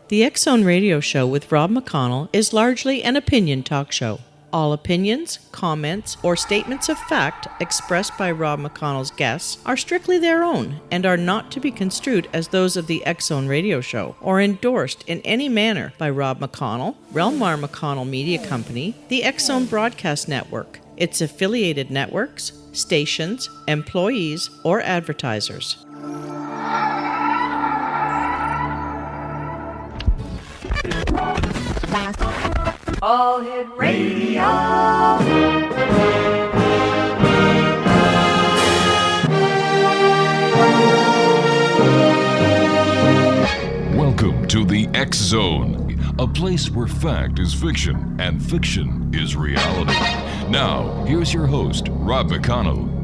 The X-Zone Radio Show with Rob McConnell is largely an opinion talk show. All opinions, comments, or statements of fact expressed by Rob McConnell's guests are strictly their own and are not to be construed as those of the X-Zone Radio Show or endorsed in any manner by Rob McConnell, Relmar McConnell Media Company, the X-Zone Broadcast Network, its affiliated networks, stations, employees, or advertisers. All Hit Radio. Welcome to the X Zone, a place where fact is fiction and fiction is reality. Now, here's your host, Rob McConnell.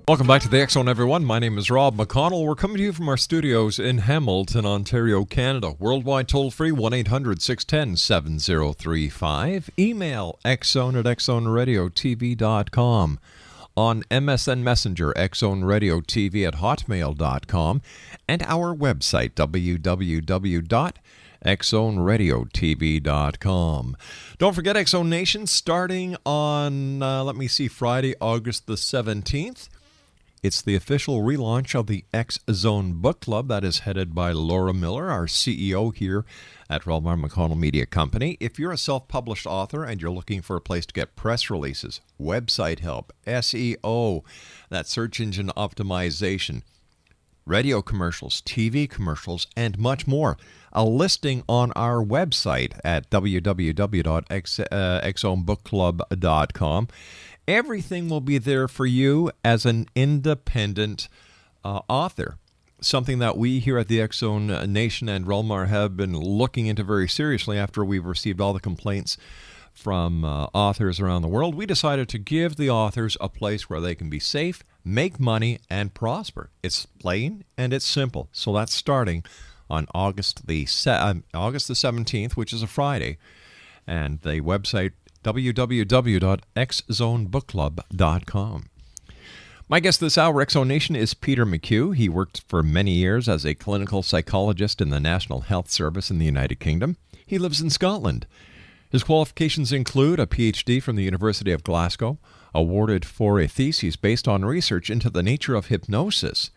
Welcome back to the X Zone, everyone. My name is Rob McConnell. We're coming to you from our studios in Hamilton, Ontario, Canada. Worldwide toll-free, 1-800-610-7035. Email xzone@xzoneradiotv.com. On MSN Messenger, xzoneradiotv@hotmail.com. And our website, www.xzoneradiotv.com. Don't forget X Zone Nation, starting on, Friday, August the 17th. It's the official relaunch of the X Zone Book Club that is headed by Laura Miller, our CEO here at Relmar McConnell Media Company. If you're a self-published author and you're looking for a place to get press releases, website help, SEO, that search engine optimization, radio commercials, TV commercials, and much more, a listing on our website at www.xzonebookclub.com. Everything will be there for you as an independent author, something that we here at the X Zone Nation and Relmar have been looking into very seriously after we've received all the complaints from authors around the world. We decided to give the authors a place where they can be safe, make money, and prosper. It's plain and it's simple. So that's starting on August the 17th, which is a Friday. And the website, www.xzonebookclub.com. My guest this hour, X Zone Nation, is Peter McCue. He worked for many years as a clinical psychologist in the National Health Service in the United Kingdom. He lives in Scotland. His qualifications include a Ph.D. from the University of Glasgow, awarded for a thesis based on research into the nature of hypnosis.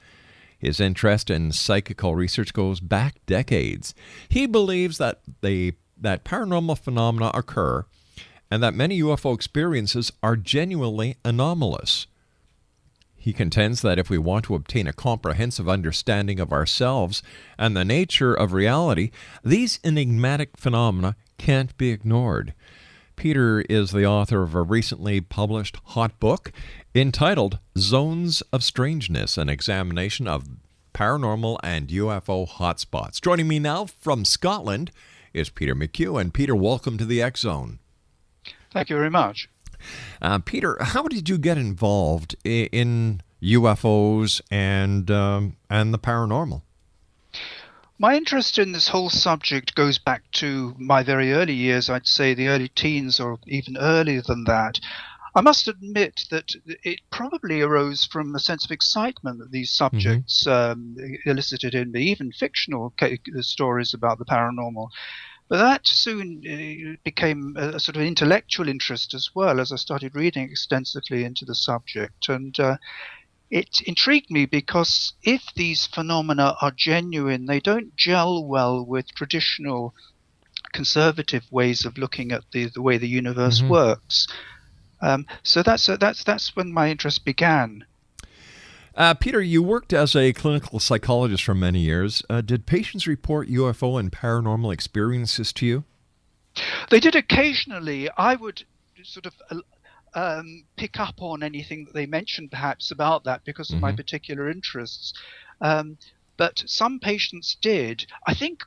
His interest in psychical research goes back decades. He believes that paranormal phenomena occur and that many UFO experiences are genuinely anomalous. He contends that if we want to obtain a comprehensive understanding of ourselves and the nature of reality, these enigmatic phenomena can't be ignored. Peter is the author of a recently published hot book entitled Zones of Strangeness, an examination of paranormal and UFO hotspots. Joining me now from Scotland is Peter McCue. And Peter, welcome to the X Zone. Thank you very much. Peter, how did you get involved in UFOs and the paranormal? My interest in this whole subject goes back to my very early years, I'd say the early teens or even earlier than that. I must admit that it probably arose from a sense of excitement that these subjects elicited in me, even fictional stories about the paranormal. But that soon became a sort of intellectual interest as well as I started reading extensively into the subject. And it intrigued me because if these phenomena are genuine, they don't gel well with traditional conservative ways of looking at the way the universe works. So that's when my interest began. Peter, you worked as a clinical psychologist for many years. Did patients report UFO and paranormal experiences to you? They did occasionally. I would sort of pick up on anything that they mentioned perhaps about that because of my particular interests. But some patients did. I think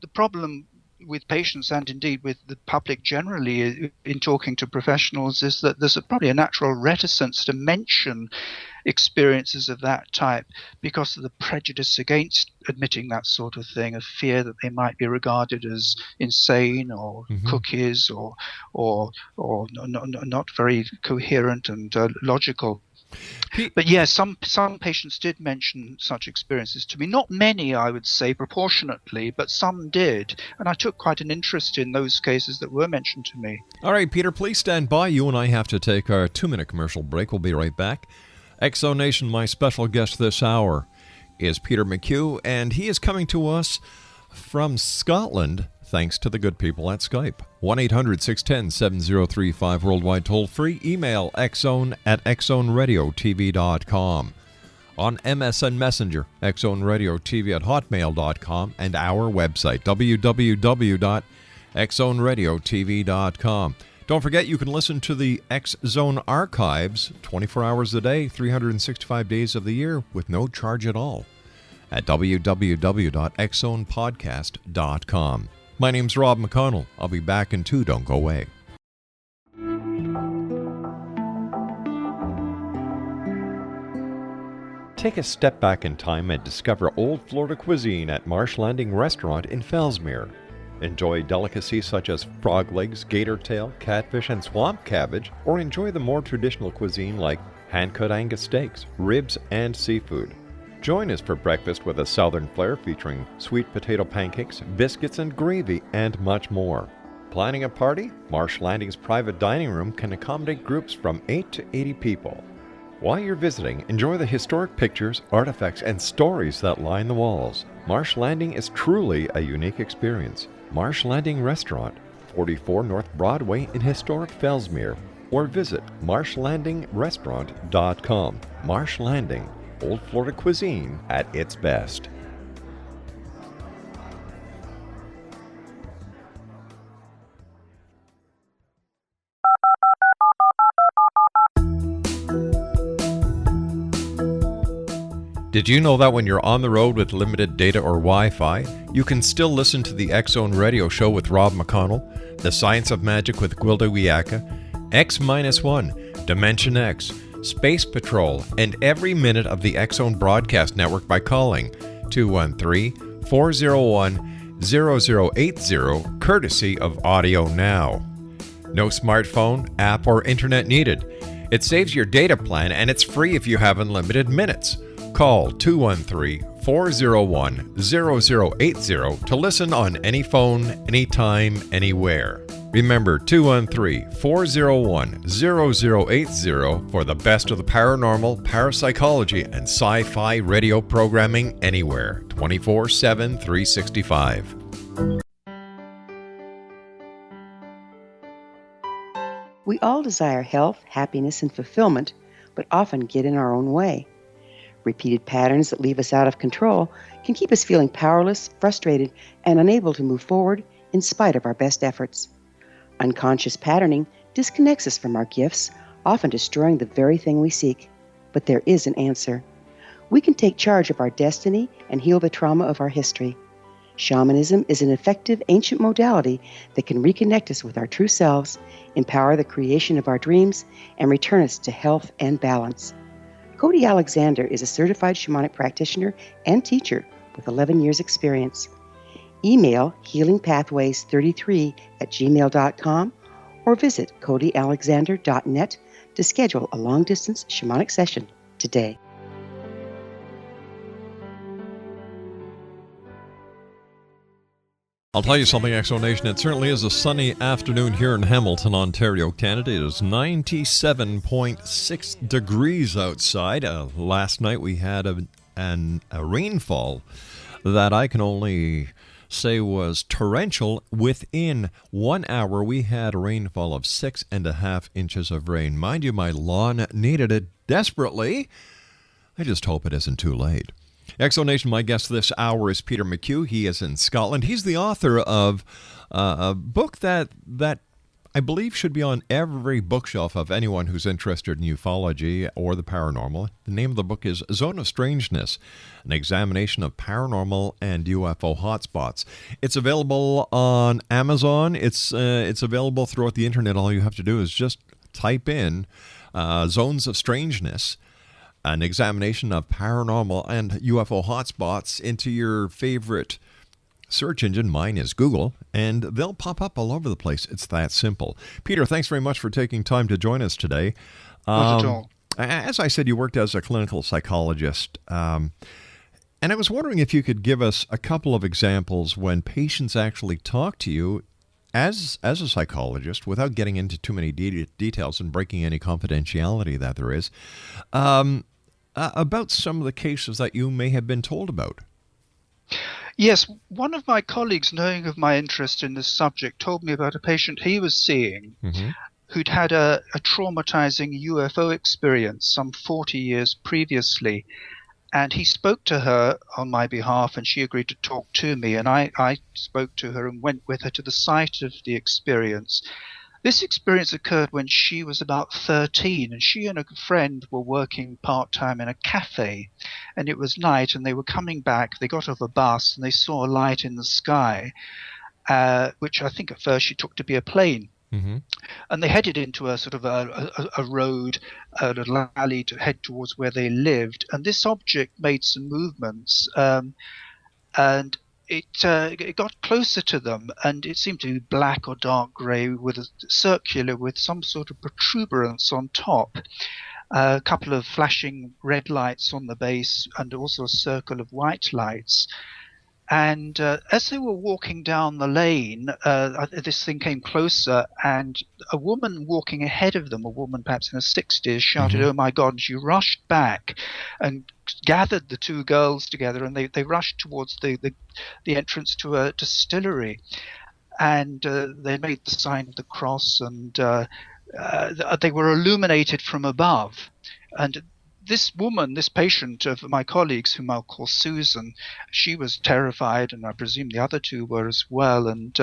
the problem with patients and indeed with the public generally in talking to professionals is that there's probably a natural reticence to mention experiences of that type because of the prejudice against admitting that sort of thing, of fear that they might be regarded as insane or cookies or not very coherent and logical. But yes, some patients did mention such experiences to me. Not many, I would say, proportionately, but some did. And I took quite an interest in those cases that were mentioned to me. All right, Peter, please stand by. You and I have to take our 2-minute commercial break. We'll be right back. Exonation, my special guest this hour is Peter McCue, and he is coming to us from Scotland, thanks to the good people at Skype. 1-800-610-7035, worldwide toll-free. Email xzone@xzoneradiotv.com. On MSN Messenger, xzoneradiotv@hotmail.com, and our website, www.xzoneradiotv.com. Don't forget, you can listen to the X Zone archives 24 hours a day, 365 days of the year, with no charge at all, at www.xzonepodcast.com. My name's Rob McConnell. I'll be back in 2. Don't go away. Take a step back in time and discover old Florida cuisine at Marsh Landing Restaurant in Fellsmere. Enjoy delicacies such as frog legs, gator tail, catfish, and swamp cabbage, or enjoy the more traditional cuisine like hand-cut Angus steaks, ribs, and seafood. Join us for breakfast with a southern flair featuring sweet potato pancakes, biscuits and gravy, and much more. Planning a party? Marsh Landing's private dining room can accommodate groups from 8 to 80 people. While you're visiting, enjoy the historic pictures, artifacts, and stories that line the walls. Marsh Landing is truly a unique experience. Marsh Landing Restaurant, 44 North Broadway in historic Fellsmere, or visit marshlandingrestaurant.com. Marsh Landing, old Florida cuisine at its best. Did you know that when you're on the road with limited data or Wi-Fi, you can still listen to the X Zone Radio Show with Rob McConnell, The Science of Magic with Gwilda Wiyaka, X-1, Dimension X, Space Patrol, and every minute of the X Zone broadcast network by calling 213-401-0080, courtesy of Audio Now. No smartphone, app, or internet needed. It saves your data plan, and it's free if you have unlimited minutes. Call 213-401-0080 to listen on any phone, anytime, anywhere. Remember, 213-401-0080 for the best of the paranormal, parapsychology, and sci-fi radio programming anywhere, 24/7, 365. We all desire health, happiness, and fulfillment, but often get in our own way. Repeated patterns that leave us out of control can keep us feeling powerless, frustrated, and unable to move forward in spite of our best efforts. Unconscious patterning disconnects us from our gifts, often destroying the very thing we seek. But there is an answer. We can take charge of our destiny and heal the trauma of our history. Shamanism is an effective ancient modality that can reconnect us with our true selves, empower the creation of our dreams, and return us to health and balance. Cody Alexander is a certified shamanic practitioner and teacher with 11 years experience. Email healingpathways33@gmail.com or visit codyalexander.net to schedule a long-distance shamanic session today. I'll tell you something, Exonation. It certainly is a sunny afternoon here in Hamilton, Ontario, Canada. It is 97.6 degrees outside. Last night we had a rainfall that I can only say was torrential. Within 1 hour, we had a rainfall of 6.5 inches of rain. Mind you, my lawn needed it desperately. I just hope it isn't too late. Exonation, my guest this hour is Peter McCue. He is in Scotland. He's the author of a book that I believe should be on every bookshelf of anyone who's interested in ufology or the paranormal. The name of the book is Zones of Strangeness, an examination of paranormal and UFO hotspots. It's available on Amazon. It's available throughout the internet. All you have to do is just type in Zones of Strangeness, an examination of paranormal and UFO hotspots into your favorite search engine. Mine is Google, and they'll pop up all over the place. It's that simple. Peter, thanks very much for taking time to join us today. Not at all. As I said, you worked as a clinical psychologist. And I was wondering if you could give us a couple of examples when patients actually talk to you as a psychologist, without getting into too many details and breaking any confidentiality that there is, about some of the cases that you may have been told about. Yes, one of my colleagues, knowing of my interest in this subject, told me about a patient he was seeing who'd had a traumatizing UFO experience some 40 years previously. And he spoke to her on my behalf, and she agreed to talk to me. And I spoke to her and went with her to the site of the experience. This experience occurred when she was about 13, and she and a friend were working part-time in a cafe. And it was night, and they were coming back. They got off a bus, and they saw a light in the sky, which I think at first she took to be a plane. And they headed into a sort of a road, a little alley to head towards where they lived. And this object made some movements, and it got closer to them, and it seemed to be black or dark grey with a circular with some sort of protuberance on top. A couple of flashing red lights on the base, and also a circle of white lights. And as they were walking down the lane, this thing came closer, and a woman walking ahead of them, a woman perhaps in her 60s, shouted, "Oh my God," and she rushed back and gathered the two girls together, and they rushed towards the entrance to a distillery. And they made the sign of the cross, and they were illuminated from above. And this woman, this patient of my colleagues, whom I'll call Susan, she was terrified, and I presume the other two were as well. And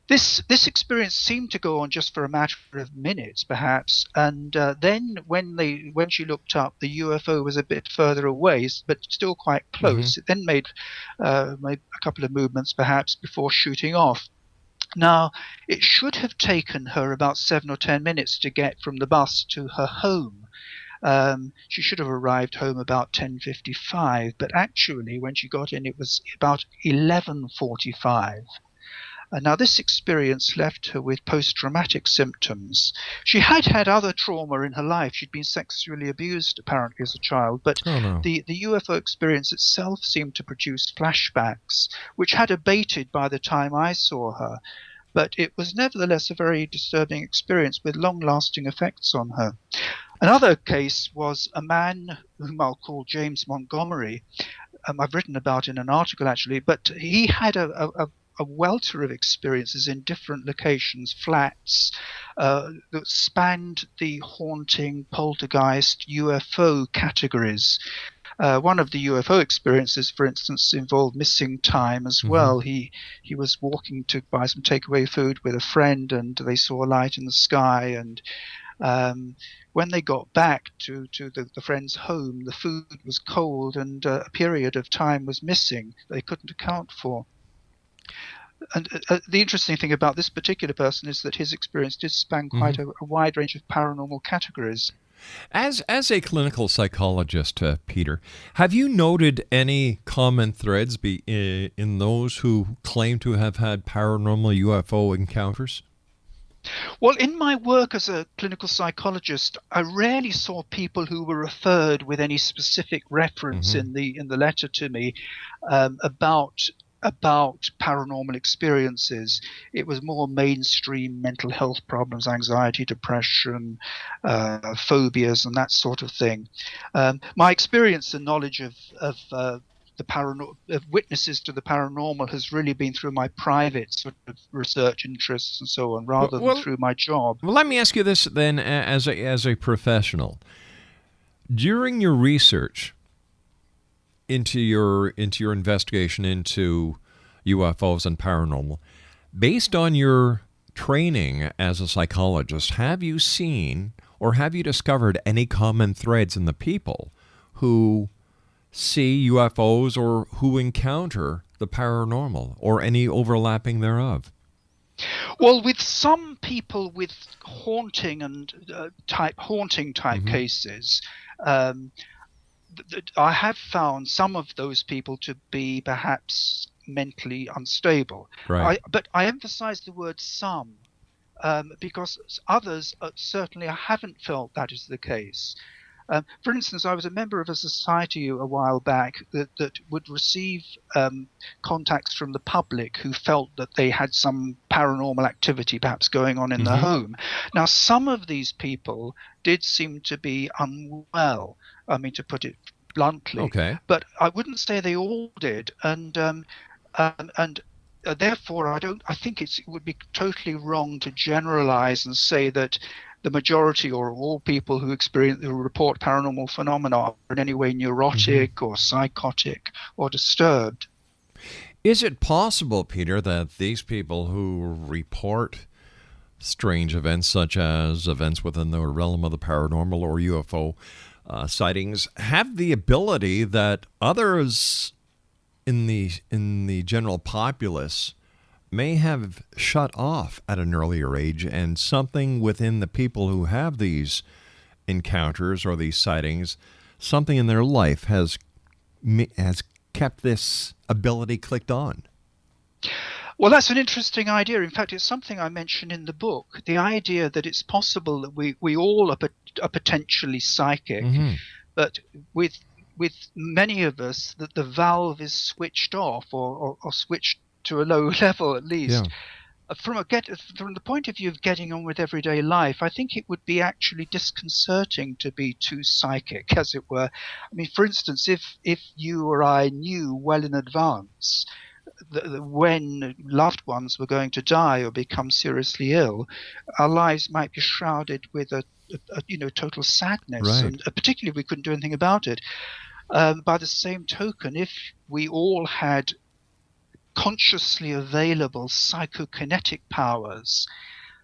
this experience seemed to go on just for a matter of minutes, perhaps. And then when she looked up, the UFO was a bit further away, but still quite close. It then made a couple of movements, perhaps, before shooting off. Now, it should have taken her about 7 or 10 minutes to get from the bus to her home. She should have arrived home about 10:55, but actually when she got in it was about 11:45. Now this experience left her with post-traumatic symptoms. She had had other trauma in her life. She'd been sexually abused apparently as a child, but the UFO experience itself seemed to produce flashbacks, which had abated by the time I saw her. But it was nevertheless a very disturbing experience with long-lasting effects on her. Another case was a man whom I'll call James Montgomery. I've written about in an article actually, but he had a welter of experiences in different locations, flats, that spanned the haunting, poltergeist, UFO categories. One of the UFO experiences, for instance, involved missing time as well. He was walking to buy some takeaway food with a friend, and they saw a light in the sky, and when they got back to the friend's home, the food was cold, and a period of time was missing they couldn't account for. And the interesting thing about this particular person is that his experience did span quite a wide range of paranormal categories. As a clinical psychologist, Peter, have you noted any common threads in those who claim to have had paranormal UFO encounters? Well, in my work as a clinical psychologist, I rarely saw people who were referred with any specific reference in the letter to me about paranormal experiences. It was more mainstream mental health problems, anxiety, depression, phobias, and that sort of thing. My experience and knowledge of witnesses to the paranormal has really been through my private sort of research interests and so on, rather than through my job. Well, let me ask you this then, as a professional. During your research into your investigation into UFOs and paranormal, based on your training as a psychologist, have you seen or have you discovered any common threads in the people who see UFOs or who encounter the paranormal, or any overlapping thereof? Well, with some people with haunting and haunting type cases, I have found some of those people to be perhaps mentally unstable. Right. But I emphasize the word some, because others certainly I haven't felt that is the case. For instance, I was a member of a society a while back that would receive contacts from the public who felt that they had some paranormal activity perhaps going on in their home. Now, some of these people did seem to be unwell, I mean, to put it bluntly. Okay. But I wouldn't say they all did. And therefore, I think it would be totally wrong to generalize and say that the majority or all people who report paranormal phenomena are in any way neurotic or psychotic or disturbed. Is it possible, Peter, that these people who report strange events, such as events within the realm of the paranormal or UFO sightings, have the ability that others in the general populace may have shut off at an earlier age, and something within the people who have these encounters or these sightings, something in their life has kept this ability clicked on? Well, that's an interesting idea. In fact, it's something I mention in the book, the idea that it's possible that we all are potentially psychic, but with many of us that the valve is switched off or switched to a low level at least. Yeah. From the point of view of getting on with everyday life, I think it would be actually disconcerting to be too psychic, as it were. I mean, for instance, if you or I knew well in advance when loved ones were going to die or become seriously ill, our lives might be shrouded with a total sadness, right. And particularly if we couldn't do anything about it. By the same token, if we all had consciously available psychokinetic powers,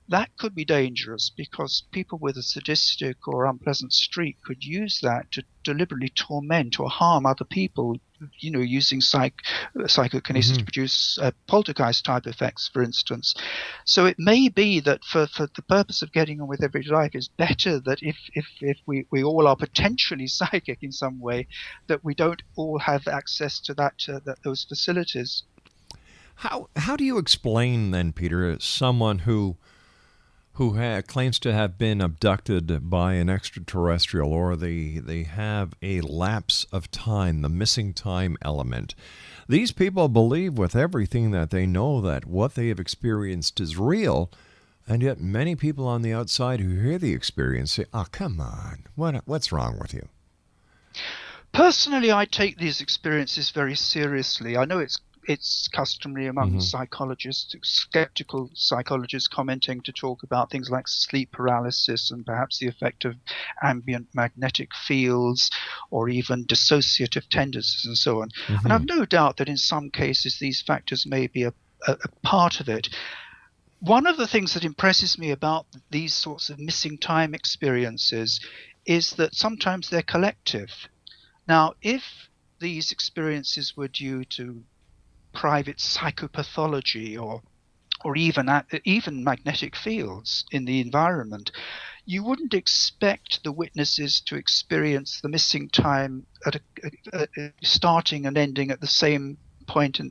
that could be dangerous, because people with a sadistic or unpleasant streak could use that to deliberately torment or harm other people, using psychokinesis to produce poltergeist type effects, for instance. So it may be that for the purpose of getting on with everyday life, it's better that if we all are potentially psychic in some way, that we don't all have access to those facilities. How do you explain then, Peter, someone who claims to have been abducted by an extraterrestrial, or they have a lapse of time, the missing time element? These people believe with everything that they know that what they have experienced is real, and yet many people on the outside who hear the experience say, "Oh, come on, what's wrong with you?" Personally, I take these experiences very seriously. I know it's customary among psychologists, skeptical psychologists, commenting to talk about things like sleep paralysis and perhaps the effect of ambient magnetic fields or even dissociative tendencies and so on. And I've no doubt that in some cases these factors may be a part of it. One of the things that impresses me about these sorts of missing time experiences is that sometimes they're collective. Now, if these experiences were due to private psychopathology or even magnetic fields in the environment, you wouldn't expect the witnesses to experience the missing time at starting and ending at the same point at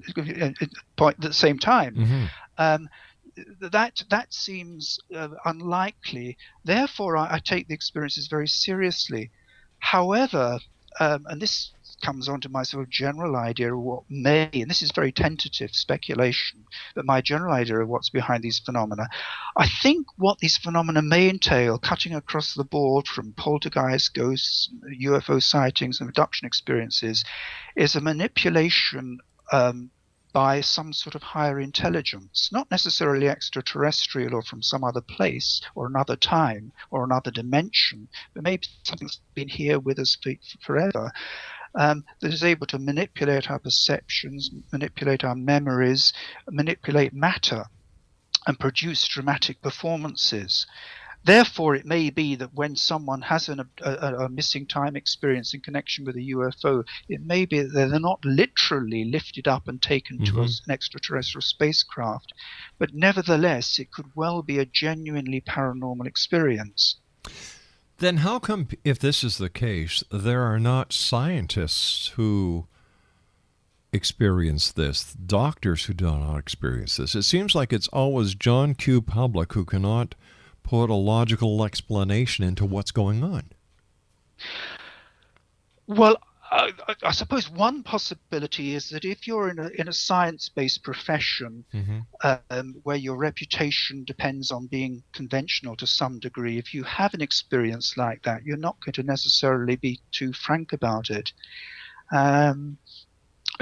the same time. That seems unlikely. Therefore, I take the experiences very seriously. However, and this comes on to my sort of general idea of what may, and this is very tentative speculation, but my general idea of what's behind these phenomena. I think what these phenomena may entail, cutting across the board from poltergeist, ghosts, UFO sightings, and abduction experiences, is a manipulation by some sort of higher intelligence, not necessarily extraterrestrial or from some other place or another time or another dimension, but maybe something that's been here with us forever, that is able to manipulate our perceptions, manipulate our memories, manipulate matter, and produce dramatic performances. Therefore, it may be that when someone has a missing time experience in connection with a UFO, it may be that they're not literally lifted up and taken to an extraterrestrial spacecraft, but nevertheless, it could well be a genuinely paranormal experience. Then how come, if this is the case, there are not scientists who experience this, doctors who do not experience this? It seems like it's always John Q. Public who cannot put a logical explanation into what's going on. Well, I suppose one possibility is that if you're in a science-based profession where your reputation depends on being conventional to some degree, if you have an experience like that, you're not going to necessarily be too frank about it. And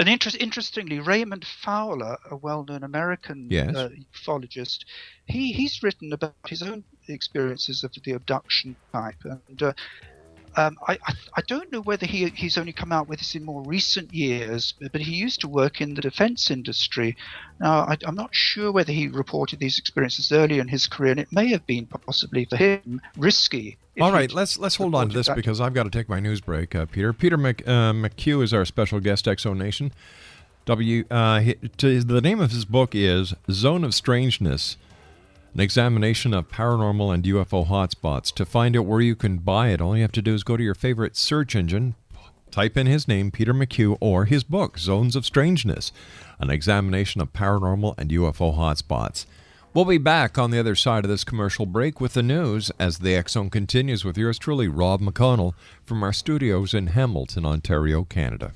interestingly, Raymond Fowler, a well-known American ufologist, he's written about his own experiences of the abduction type, and I don't know whether he's only come out with this in more recent years, but he used to work in the defense industry. Now, I'm not sure whether he reported these experiences early in his career, and it may have been possibly for him risky. All right, let's hold on to this because I've got to take my news break, Peter. Peter McCue is our special guest, Exo Nation. The name of his book is Zone of Strangeness, an examination of paranormal and UFO hotspots. To find out where you can buy it, all you have to do is go to your favorite search engine, type in his name, Peter McCue, or his book, Zones of Strangeness, an examination of paranormal and UFO hotspots. We'll be back on the other side of this commercial break with the news as the X Zone continues with yours truly, Rob McConnell, from our studios in Hamilton, Ontario, Canada.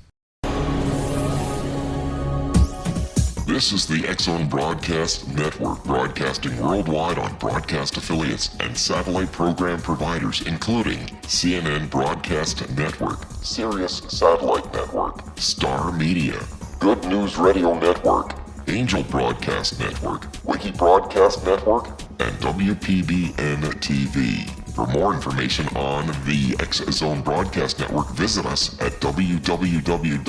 This is the X Zone Broadcast Network, broadcasting worldwide on broadcast affiliates and satellite program providers, including CNN Broadcast Network, Sirius Satellite Network, Star Media, Good News Radio Network, Angel Broadcast Network, Wiki Broadcast Network, and WPBN TV. For more information on the X Zone Broadcast Network, visit us at www.xzbn.net.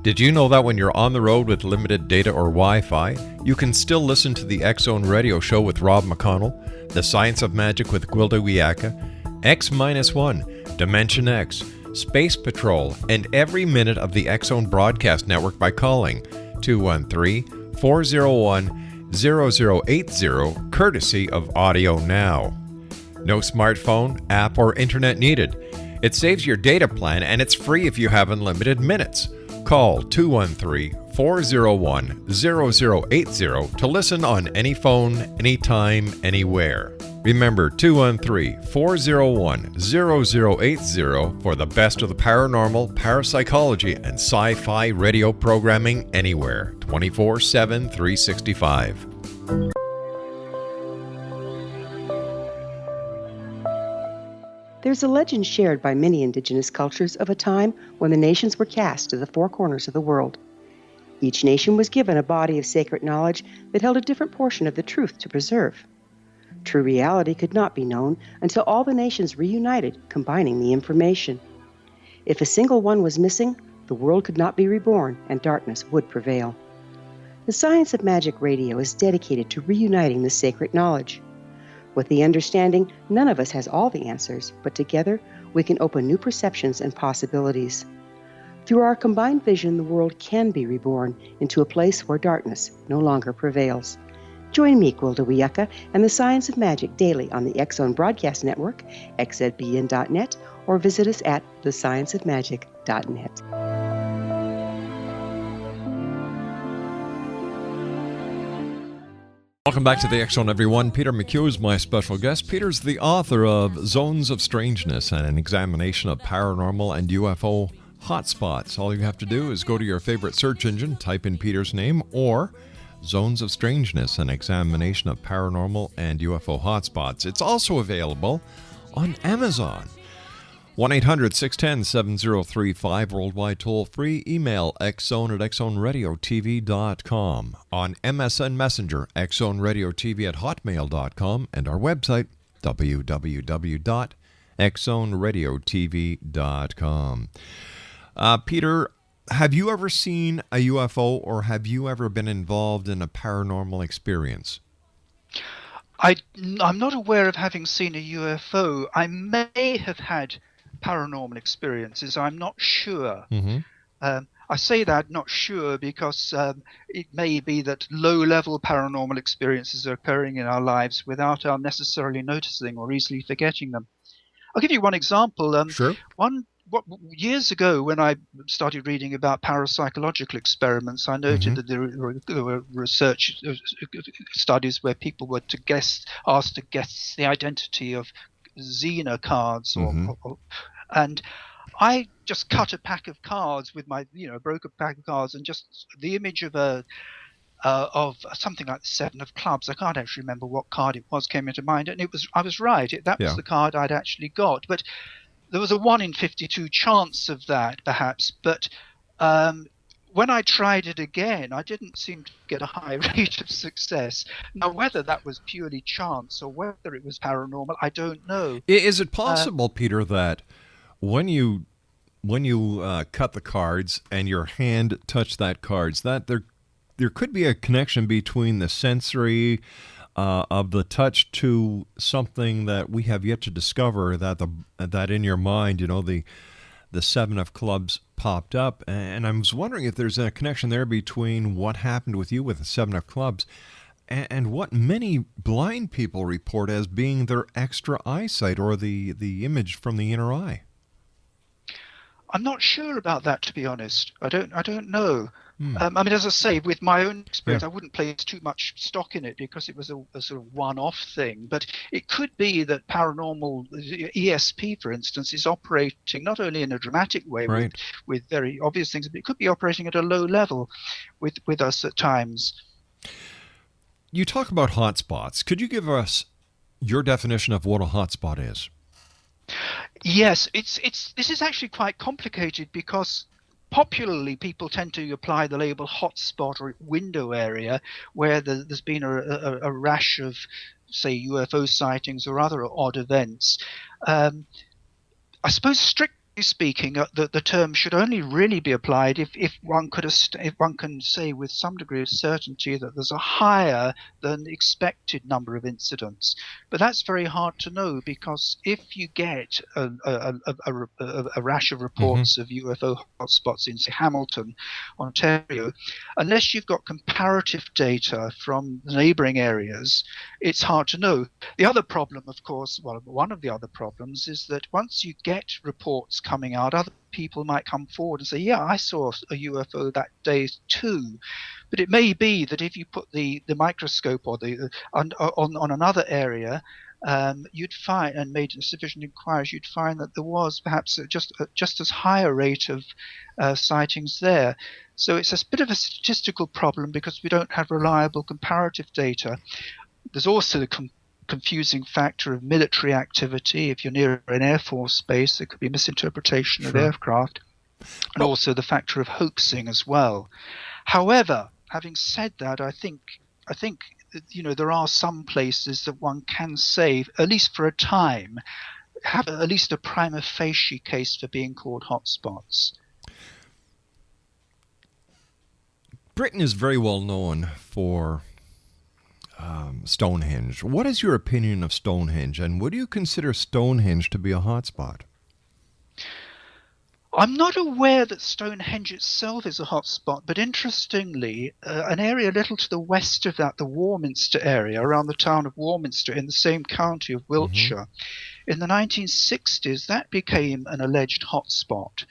Did you know that when you're on the road with limited data or Wi-Fi, you can still listen to the X Zone Radio Show with Rob McConnell, The Science of Magic with Gwilda Wiyaka, X-1, Dimension X, Space Patrol, and every minute of the X Zone Broadcast Network by calling 213-401-0080, courtesy of Audio Now. No smartphone, app, or internet needed. It saves your data plan and it's free if you have unlimited minutes. Call 213-401-0080 to listen on any phone, anytime, anywhere. Remember 213-401-0080 for the best of the paranormal, parapsychology, and sci-fi radio programming anywhere, 24/7, 365. There's a legend shared by many indigenous cultures of a time when the nations were cast to the four corners of the world. Each nation was given a body of sacred knowledge that held a different portion of the truth to preserve. True reality could not be known until all the nations reunited, combining the information. If a single one was missing, the world could not be reborn and darkness would prevail. The Science of Magic Radio is dedicated to reuniting the sacred knowledge. With the understanding, none of us has all the answers, but together we can open new perceptions and possibilities. Through our combined vision, the world can be reborn into a place where darkness no longer prevails. Join me, Gwilda Wiyaka, and the Science of Magic daily on the X Zone Broadcast Network, xzbn.net, or visit us at thescienceofmagic.net. Welcome back to the X Zone, everyone. Peter McCue is my special guest. Peter's the author of Zones of Strangeness and an examination of paranormal and UFO hotspots. All you have to do is go to your favorite search engine, type in Peter's name, or Zones of Strangeness, an examination of paranormal and UFO hotspots. It's also available on Amazon. 1-800-610-7035, worldwide toll-free. Email xzone@xzoneradiotv.com. On MSN Messenger, xzoneradiotv@hotmail.com. And our website, www.xzoneradiotv.com. Peter, have you ever seen a UFO or have you ever been involved in a paranormal experience? I'm not aware of having seen a UFO. I may have had paranormal experiences. I'm not sure. Mm-hmm. I say that not sure because it may be that low-level paranormal experiences are occurring in our lives without our necessarily noticing or easily forgetting them. I'll give you one example. Sure. One years ago, when I started reading about parapsychological experiments, I noted that there were research studies where people were asked to guess the identity of Xena cards, and I just cut a pack of cards with my, broke a pack of cards, and just the image of something like the Seven of Clubs. I can't actually remember what card it was came into mind, and I was right. That was the card I'd actually got, but there was a 1 in 52 chance of that, perhaps. But when I tried it again, I didn't seem to get a high rate of success. Now, whether that was purely chance or whether it was paranormal, I don't know. Is it possible, Peter, that when you cut the cards and your hand touched that cards, that there could be a connection between the sensory of the touch to something that we have yet to discover, that in your mind, the Seven of Clubs popped up, and I was wondering if there's a connection there between what happened with you with the Seven of Clubs and what many blind people report as being their extra eyesight, or the image from the inner eye. I'm not sure about that, to be honest. I don't know. I mean, as I say, with my own experience, I wouldn't place too much stock in it because it was a sort of one-off thing. But it could be that paranormal ESP, for instance, is operating not only in a dramatic way with very obvious things, but it could be operating at a low level with us at times. You talk about hotspots. Could you give us your definition of what a hotspot is? Yes, this is actually quite complicated because popularly people tend to apply the label hotspot or window area where there's been a rash of, say, UFO sightings or other odd events. I suppose strictly speaking, the term should only really be applied if one can say with some degree of certainty that there's a higher than expected number of incidents. But that's very hard to know, because if you get a rash of reports of UFO hotspots in, say, Hamilton, Ontario, unless you've got comparative data from the neighbouring areas, it's hard to know. The other problem, of course, one of the other problems is that once you get reports coming out, other people might come forward and say, yeah, I saw a UFO that day too. But it may be that if you put the microscope or on another area, you'd find, and made sufficient inquiries, you'd find that there was perhaps just as high a rate of sightings there. So it's a bit of a statistical problem because we don't have reliable comparative data. There's also the confusing factor of military activity. If you're near an Air Force base, there could be misinterpretation of aircraft, and also the factor of hoaxing as well. However, having said that, I think there are some places that one can say, at least for a time, have at least a prima facie case for being called hotspots. Britain is very well known for Stonehenge. What is your opinion of Stonehenge, and would you consider Stonehenge to be a hotspot? I'm not aware that Stonehenge itself is a hotspot, but interestingly, an area a little to the west of that, the Warminster area, around the town of Warminster in the same county of Wiltshire, in the 1960s, that became an alleged hotspot.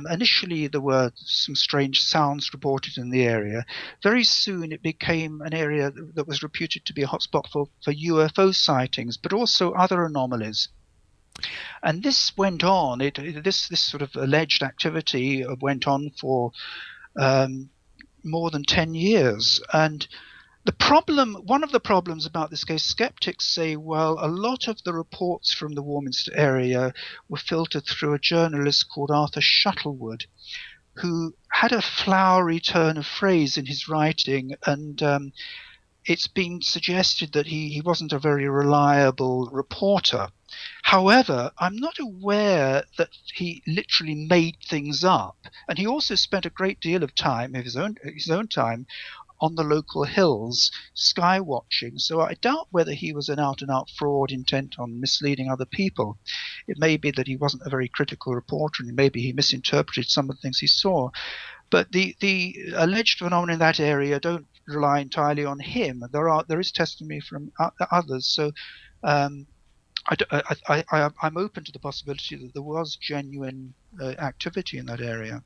Initially, there were some strange sounds reported in the area. Very soon, it became an area that was reputed to be a hotspot for UFO sightings, but also other anomalies. And this went on. This sort of alleged activity went on for more than 10 years. And one of the problems about this case, skeptics say, well, a lot of the reports from the Warminster area were filtered through a journalist called Arthur Shuttlewood, who had a flowery turn of phrase in his writing, and it's been suggested that he wasn't a very reliable reporter. However, I'm not aware that he literally made things up, and he also spent a great deal of time, his own time, on the local hills, sky watching. So I doubt whether he was an out-and-out fraud intent on misleading other people. It may be that he wasn't a very critical reporter, and maybe he misinterpreted some of the things he saw. But the alleged phenomena in that area don't rely entirely on him. There is testimony from others. So I'm open to the possibility that there was genuine activity in that area.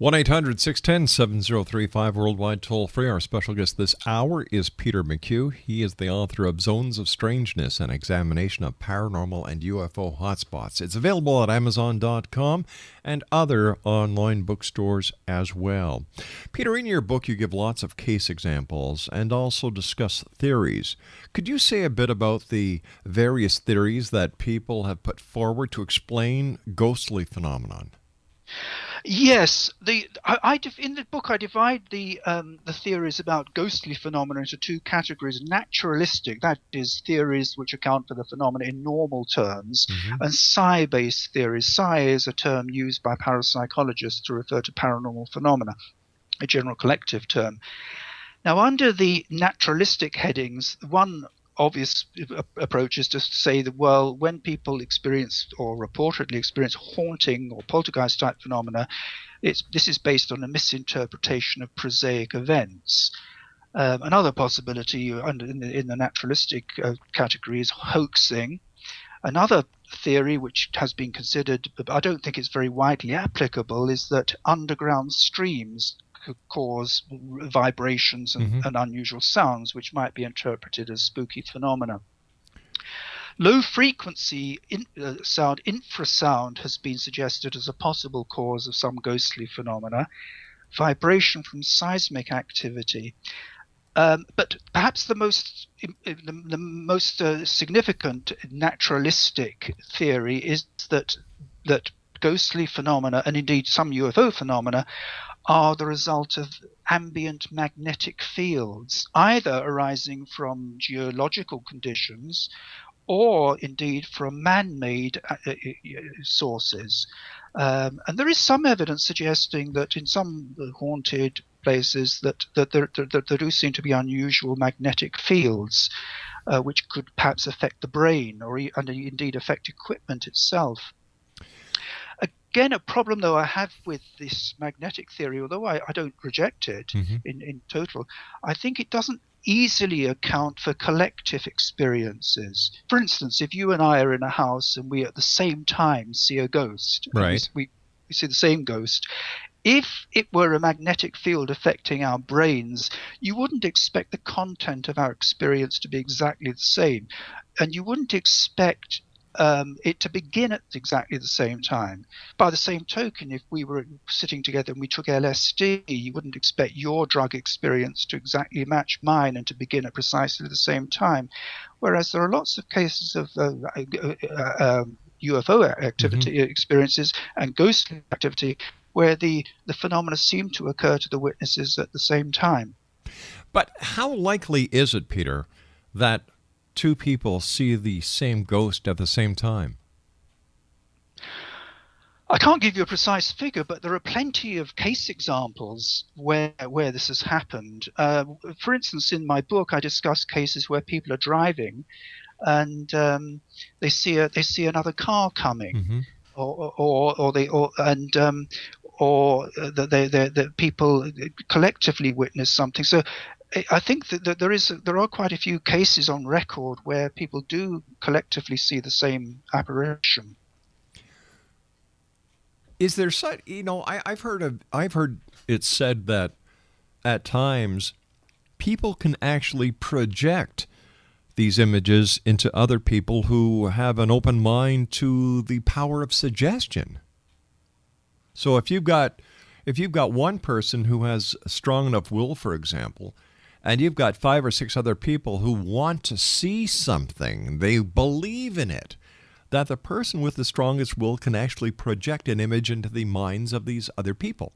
1-800-610-7035 worldwide toll free. Our special guest this hour is Peter McCue. He is the author of Zones of Strangeness, an examination of paranormal and UFO hotspots. It's available at Amazon.com and other online bookstores as well. Peter, in your book you give lots of case examples and also discuss theories. Could you say a bit about the various theories that people have put forward to explain ghostly phenomenon? Yes, in the book I divide the theories about ghostly phenomena into two categories: naturalistic, that is, theories which account for the phenomena in normal terms, and psi-based theories. Psi is a term used by parapsychologists to refer to paranormal phenomena, a general collective term. Now, under the naturalistic headings, one obvious approach is to say that, well, when people experience or reportedly experience haunting or poltergeist type phenomena, this is based on a misinterpretation of prosaic events. Another possibility in the naturalistic category is hoaxing. Another theory which has been considered, but I don't think it's very widely applicable, is that underground streams could cause vibrations and unusual sounds, which might be interpreted as spooky phenomena. Low frequency sound, infrasound, has been suggested as a possible cause of some ghostly phenomena. Vibration from seismic activity. But perhaps the most significant naturalistic theory is that ghostly phenomena, and indeed some UFO phenomena, are the result of ambient magnetic fields, either arising from geological conditions or indeed from man-made sources. And there is some evidence suggesting that in some haunted places that there do seem to be unusual magnetic fields which could perhaps affect the brain or indeed affect equipment itself. Again, a problem, though, I have with this magnetic theory, although I don't reject it in total, I think it doesn't easily account for collective experiences. For instance, if you and I are in a house and we at the same time see a ghost, right? We see the same ghost. If it were a magnetic field affecting our brains, you wouldn't expect the content of our experience to be exactly the same, and you wouldn't expect it to begin at exactly the same time. By the same token, if we were sitting together and we took LSD, you wouldn't expect your drug experience to exactly match mine and to begin at precisely the same time. Whereas there are lots of cases of UFO activity experiences and ghostly activity where the phenomena seem to occur to the witnesses at the same time. But how likely is it, Peter, that two people see the same ghost at the same time? I can't give you a precise figure, but there are plenty of case examples where this has happened. For instance, in my book, I discuss cases where people are driving and they see another car coming, or the people collectively witness something. So I think that there are quite a few cases on record where people do collectively see the same apparition. Is there such? I've heard it said that at times people can actually project these images into other people who have an open mind to the power of suggestion. So if you've got one person who has a strong enough will, for example, and you've got 5 or 6 other people who want to see something, they believe in it, that the person with the strongest will can actually project an image into the minds of these other people.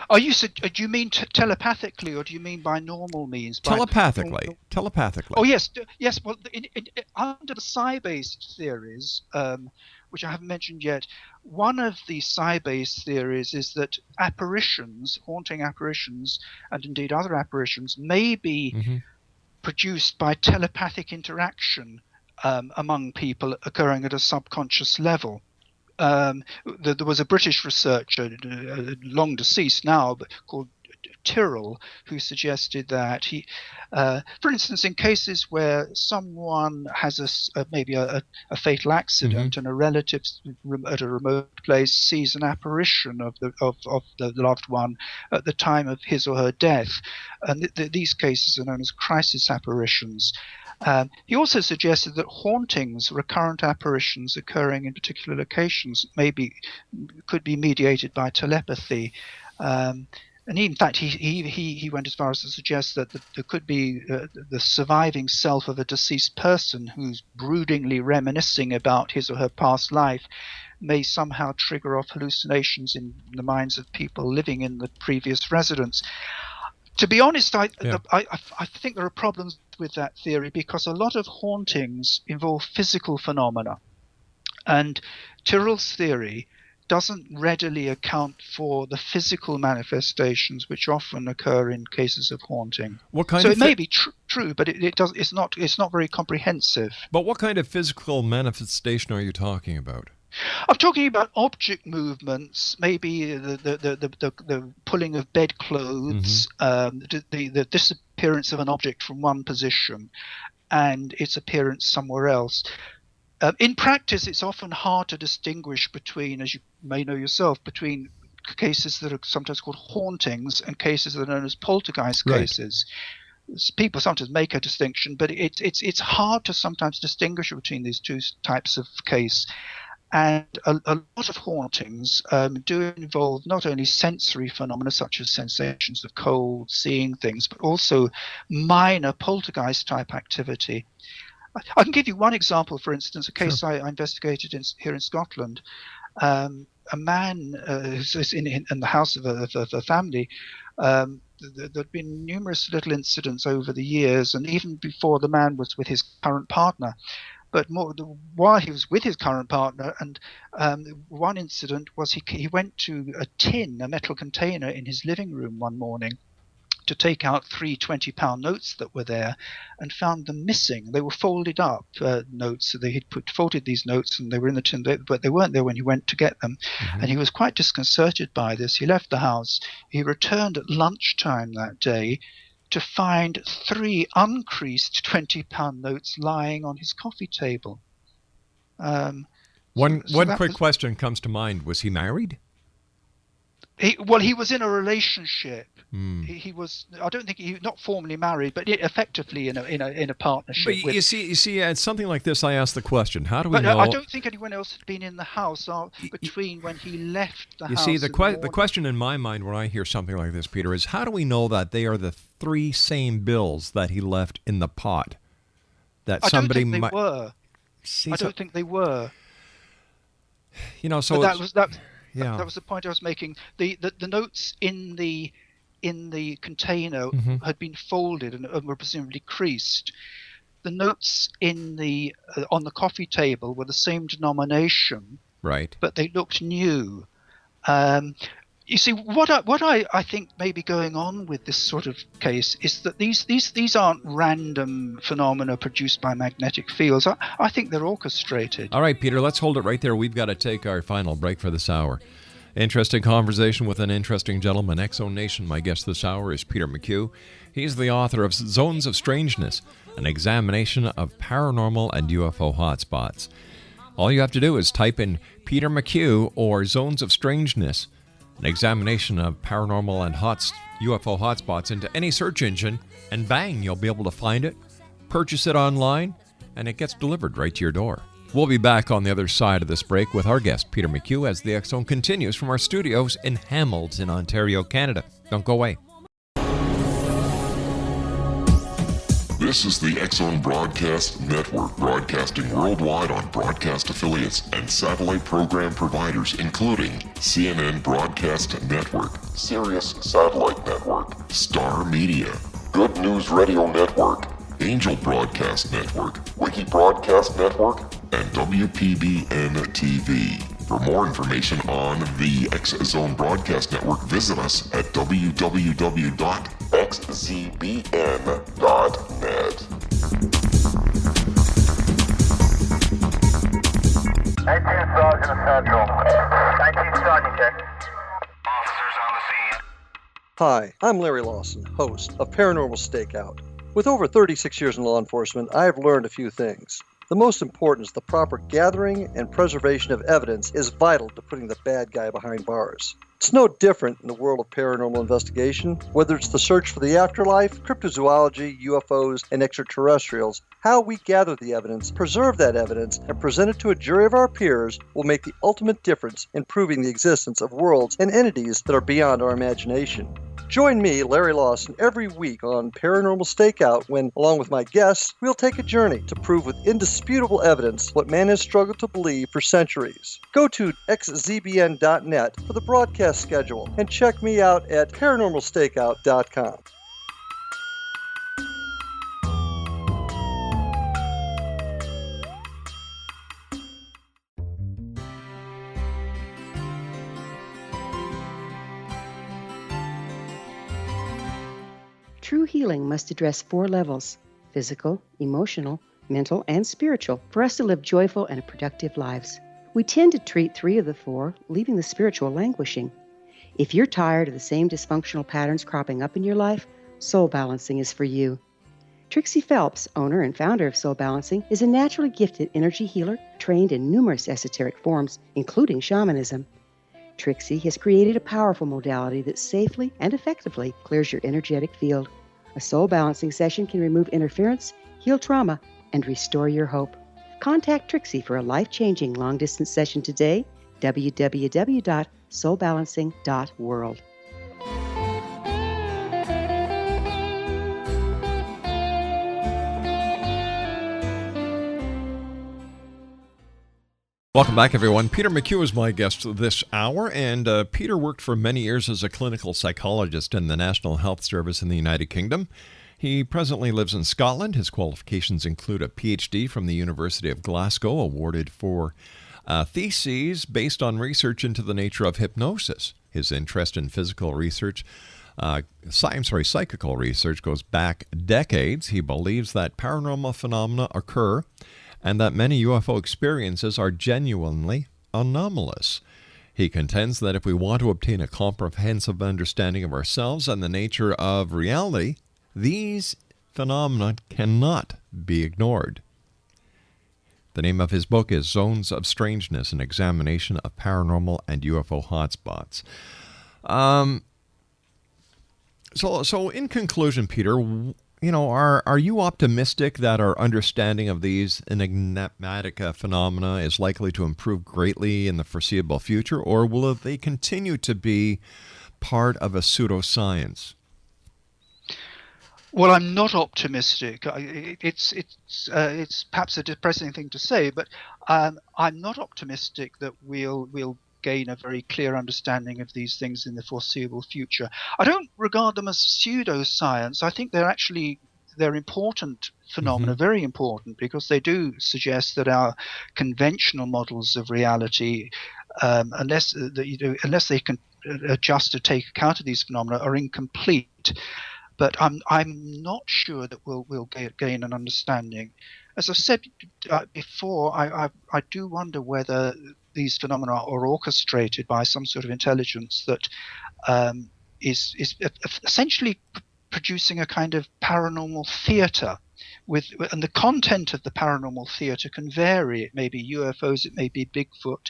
Do you mean telepathically, or do you mean by normal means? Telepathically. Oh, yes. Well, under the psi-based theories, which I haven't mentioned yet, one of the psi-based theories is that apparitions, haunting apparitions, and indeed other apparitions, may be produced by telepathic interaction among people occurring at a subconscious level. There was a British researcher, long deceased now, but called Tyrrell, who suggested that for instance, in cases where someone has maybe a fatal accident and a relative at a remote place sees an apparition of the loved one at the time of his or her death, and these cases are known as crisis apparitions. He also suggested that hauntings, recurrent apparitions occurring in particular locations, could be mediated by telepathy. And in fact, he went as far as to suggest that there could be the surviving self of a deceased person who's broodingly reminiscing about his or her past life may somehow trigger off hallucinations in the minds of people living in the previous residence. To be honest, I think there are problems with that theory because a lot of hauntings involve physical phenomena. And Tyrrell's theory doesn't readily account for the physical manifestations which often occur in cases of haunting. So it may be true, but it's not very comprehensive. But what kind of physical manifestation are you talking about? I'm talking about object movements, maybe the pulling of bedclothes, the disappearance of an object from one position and its appearance somewhere else. In practice, it's often hard to distinguish between, as you may know yourself, between cases that are sometimes called hauntings and cases that are known as poltergeist cases. People sometimes make a distinction, but it's hard to sometimes distinguish between these two types of case. And a lot of hauntings do involve not only sensory phenomena such as sensations of cold, seeing things, but also minor poltergeist-type activity. I can give you one example, for instance, a case I investigated here in Scotland. A man who's in the house of a family. There'd been numerous little incidents over the years, and even before the man was with his current partner. But while he was with his current partner, and one incident was he went to a metal container in his living room one morning to take out 3 20-pound notes that were there, and found them missing. They were folded up notes, so they had folded these notes and they were in the tin, but they weren't there when he went to get them. And he was quite disconcerted by this. He left the house. He returned at lunchtime that day to find 3 uncreased 20-pound notes lying on his coffee table. One quick question comes to mind. Was he married? He was in a relationship. He was. I don't think he was not formally married, but effectively in a partnership. But you see, at something like this, I ask the question: how do we know? I don't think anyone else had been in the house between when he left the house. You see, the question in my mind when I hear something like this, Peter, is how do we know that they are the 3 same bills that he left in the pot? That somebody might. I don't think they were. You know, so that was the point I was making. The notes in the container had been folded and were presumably creased. The notes on the coffee table were the same denomination, right? But they looked new. You see, what I think may be going on with this sort of case is that these aren't random phenomena produced by magnetic fields. I think they're orchestrated. All right, Peter, let's hold it right there. We've got to take our final break for this hour. Interesting conversation with an interesting gentleman. X-Zone Nation, my guest this hour is Peter McCue. He's the author of Zones of Strangeness, an examination of paranormal and UFO hotspots. All you have to do is type in Peter McCue or Zones of Strangeness, an examination of paranormal and UFO hotspots into any search engine, and bang, you'll be able to find it, purchase it online, and it gets delivered right to your door. We'll be back on the other side of this break with our guest, Peter McCue, as the X-Zone continues from our studios in Hamilton, Ontario, Canada. Don't go away. This is the X-Zone Broadcast Network, broadcasting worldwide on broadcast affiliates and satellite program providers, including CNN Broadcast Network, Sirius Satellite Network, Star Media, Good News Radio Network, Angel Broadcast Network, Wiki Broadcast Network, and WPBN TV. For more information on the X-Zone Broadcast Network, visit us at www.xzbn.net. Sergeant Central. 19 Sergeant check. Officers on the scene. Hi, I'm Larry Lawson, host of Paranormal Stakeout. With over 36 years in law enforcement, I have learned a few things. The most important is the proper gathering and preservation of evidence is vital to putting the bad guy behind bars. It's no different in the world of paranormal investigation. Whether it's the search for the afterlife, cryptozoology, UFOs, and extraterrestrials, how we gather the evidence, preserve that evidence, and present it to a jury of our peers will make the ultimate difference in proving the existence of worlds and entities that are beyond our imagination. Join me, Larry Lawson, every week on Paranormal Stakeout when, along with my guests, we'll take a journey to prove with indisputable evidence what man has struggled to believe for centuries. Go to xzbn.net for the broadcast schedule and check me out at paranormalstakeout.com. True healing must address 4 levels: physical, emotional, mental, and spiritual, for us to live joyful and productive lives. We tend to treat 3 of the 4, leaving the spiritual languishing. If you're tired of the same dysfunctional patterns cropping up in your life, soul balancing is for you. Trixie Phelps, owner and founder of Soul Balancing, is a naturally gifted energy healer trained in numerous esoteric forms, including shamanism. Trixie has created a powerful modality that safely and effectively clears your energetic field. A soul balancing session can remove interference, heal trauma, and restore your hope. Contact Trixie for a life-changing long-distance session today, www.soulbalancing.world. Welcome back, everyone. Peter McCue is my guest this hour, and Peter worked for many years as a clinical psychologist in the National Health Service in the United Kingdom. He presently lives in Scotland. His qualifications include a Ph.D. from the University of Glasgow, awarded for theses based on research into the nature of hypnosis. His interest in physical research, psychical research goes back decades. He believes that paranormal phenomena occur and that many UFO experiences are genuinely anomalous. He contends that if we want to obtain a comprehensive understanding of ourselves and the nature of reality, these phenomena cannot be ignored. The name of his book is Zones of Strangeness, an examination of paranormal and UFO hotspots. So in conclusion, Peter, are you optimistic that our understanding of these enigmatic phenomena is likely to improve greatly in the foreseeable future, or will they continue to be part of a pseudoscience? Well, I'm not optimistic. It's perhaps a depressing thing to say, but I'm not optimistic that we'll gain a very clear understanding of these things in the foreseeable future. I don't regard them as pseudoscience. I think they're important phenomena, very important, because they do suggest that our conventional models of reality, unless they can adjust to take account of these phenomena, are incomplete. But I'm not sure that we'll gain an understanding. As I said before, I do wonder whether these phenomena are orchestrated by some sort of intelligence that is essentially producing a kind of paranormal theater, and the content of the paranormal theater can vary. It may be UFOs, it may be Bigfoot,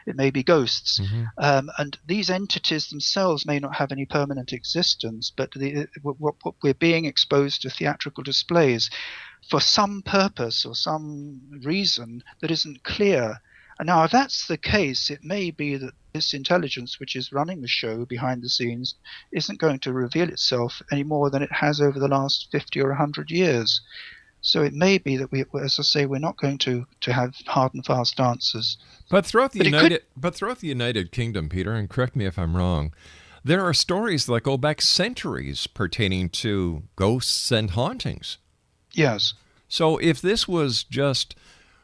it may be ghosts, and these entities themselves may not have any permanent existence, but we're being exposed to theatrical displays for some purpose or some reason that isn't clear. And now, if that's the case, it may be that this intelligence, which is running the show behind the scenes, isn't going to reveal itself any more than it has over the last 50 or 100 years. So it may be that we're not going to have hard and fast answers. But throughout the United Kingdom, Peter, and correct me if I'm wrong, there are stories that go back centuries pertaining to ghosts and hauntings. Yes. So if this was just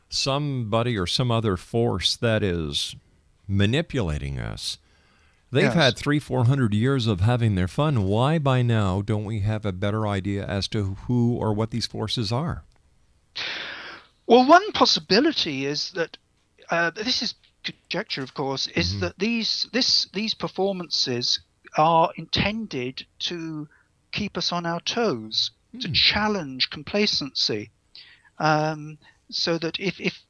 somebody or some other force that is manipulating us, they've had 300-400 years of having their fun. Why by now don't we have a better idea as to who or what these forces are? Well, one possibility is that this is conjecture, of course, is that these performances are intended to keep us on our toes, to challenge complacency, so that if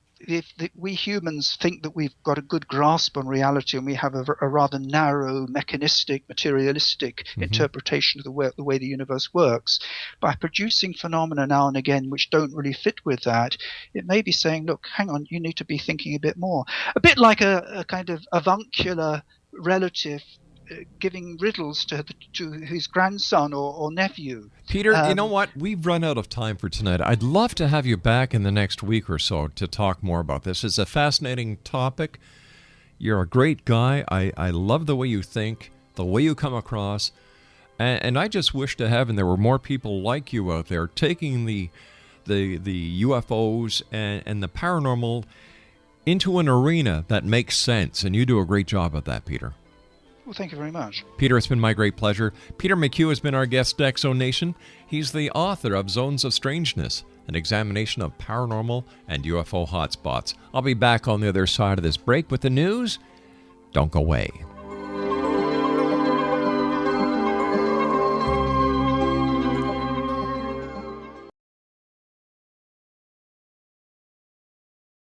we humans think that we've got a good grasp on reality and we have a rather narrow, mechanistic, materialistic interpretation of the way the universe works, by producing phenomena now and again which don't really fit with that, it may be saying, look, hang on, you need to be thinking a bit more. A bit like a kind of avuncular relative giving riddles to his grandson or nephew. Peter, you know what? We've run out of time for tonight. I'd love to have you back in the next week or so to talk more about this. It's a fascinating topic. You're a great guy. I love the way you think, the way you come across. And I just wish to heaven there were more people like you out there taking the UFOs and the paranormal into an arena that makes sense. And you do a great job of that, Peter. Well, thank you very much. Peter, it's been my great pleasure. Peter McCue has been our guest, Exo Nation. He's the author of Zones of Strangeness, an examination of paranormal and UFO hotspots. I'll be back on the other side of this break with the news. Don't go away.